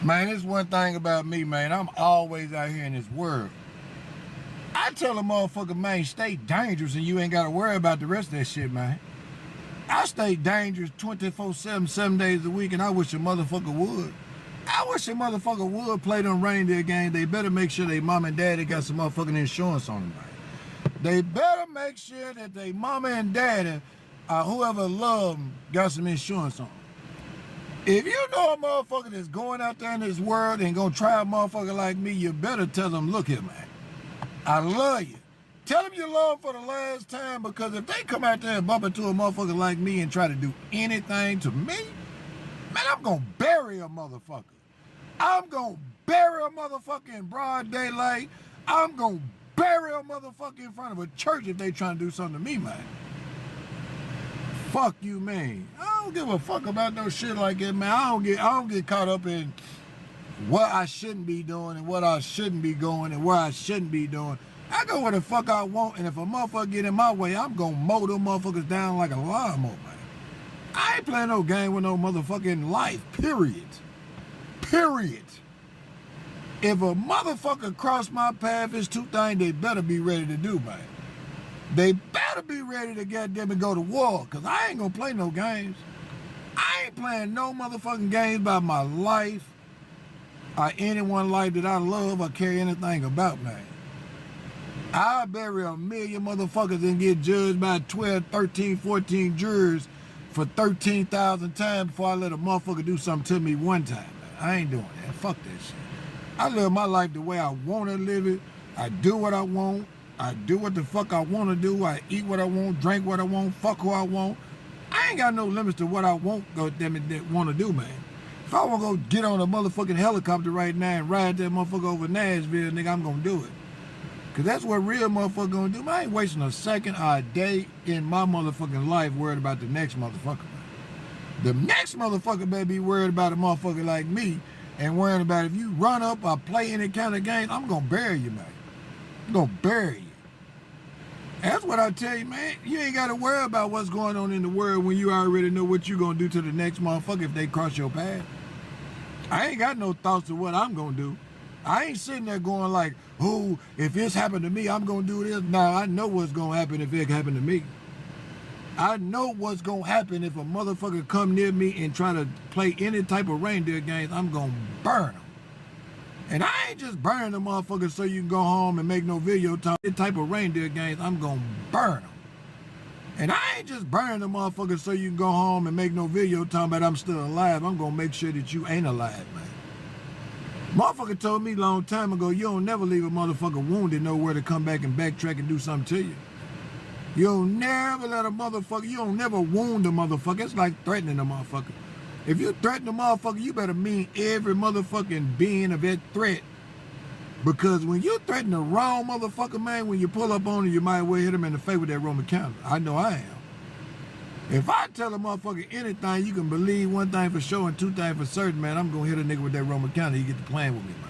Man, it's one thing about me, man. I'm always out here in this world. I tell a motherfucker, man, stay dangerous and you ain't got to worry about the rest of that shit, man. I stay dangerous 24/7, 7 days a week, and I wish a motherfucker would. I wish a motherfucker would play them reindeer games. They better make sure they mom and daddy got some motherfucking insurance on them, man. They better make sure that they mama and daddy, whoever love them, got some insurance on them. If you know a motherfucker that's going out there in this world and gonna try a motherfucker like me, you better tell them, look here, man, I love you. Tell them you love them for the last time, because if they come out there and bump into a motherfucker like me and try to do anything to me, man, I'm gonna bury a motherfucker. I'm gonna bury a motherfucker in broad daylight. I'm gonna bury a motherfucker in front of a church if they trying to do something to me, man. Fuck you, man. I don't give a fuck about no shit like that, man. I don't get caught up in what I shouldn't be doing and what I shouldn't be going and where I shouldn't be doing. I go where the fuck I want, and if a motherfucker get in my way, I'm gonna mow them motherfuckers down like a lawnmower, man. I ain't playing no game with no motherfucking life, period. Period. If a motherfucker cross my path, it's two things they better be ready to do, man. They better be ready to goddamn it go to war, because I ain't gonna play no games. I ain't playing no motherfucking games about my life or anyone's life that I love or care anything about, man. I'll bury a million motherfuckers and get judged by 12, 13, 14 jurors for 13,000 times before I let a motherfucker do something to me one time, man. I ain't doing that. Fuck that shit. I live my life the way I want to live it. I do what I want. I do what the fuck I want to do. I eat what I want, drink what I want, fuck who I want. I ain't got no limits to what I want, that want to do, man. If I want to go get on a motherfucking helicopter right now and ride that motherfucker over Nashville, nigga, I'm going to do it. Because that's what real motherfucker going to do. Man, I ain't wasting a second or a day in my motherfucking life worried about the next motherfucker, man. The next motherfucker better be worried about a motherfucker like me and worrying about if you run up or play any kind of game, I'm going to bury you, man. I'm going to bury you. That's what I tell you, man. You ain't got to worry about what's going on in the world when you already know what you're going to do to the next motherfucker if they cross your path. I ain't got no thoughts of what I'm going to do. I ain't sitting there going like, oh, if this happened to me, I'm going to do this. Nah, I know what's going to happen if it happened to me. I know what's going to happen if a motherfucker come near me and try to play any type of reindeer games. I'm going to burn them. And I ain't just burning the motherfuckers so you can go home and make no video talk. This type of reindeer games, I'm gonna burn them. And I ain't just burning the motherfuckers so you can go home and make no video talking about I'm still alive. I'm gonna make sure that you ain't alive, man. Motherfucker told me a long time ago, you don't never leave a motherfucker wounded nowhere to come back and backtrack and do something to you. You don't never let a motherfucker, you don't never wound a motherfucker. It's like threatening a motherfucker. If you threaten a motherfucker, you better mean every motherfucking being of that threat. Because when you threaten the wrong motherfucker, man, when you pull up on him, you might well hit him in the face with that Roman candle. I know I am. If I tell a motherfucker anything, you can believe one thing for sure and two things for certain, man, I'm going to hit a nigga with that Roman candle. You get to playing with me, man.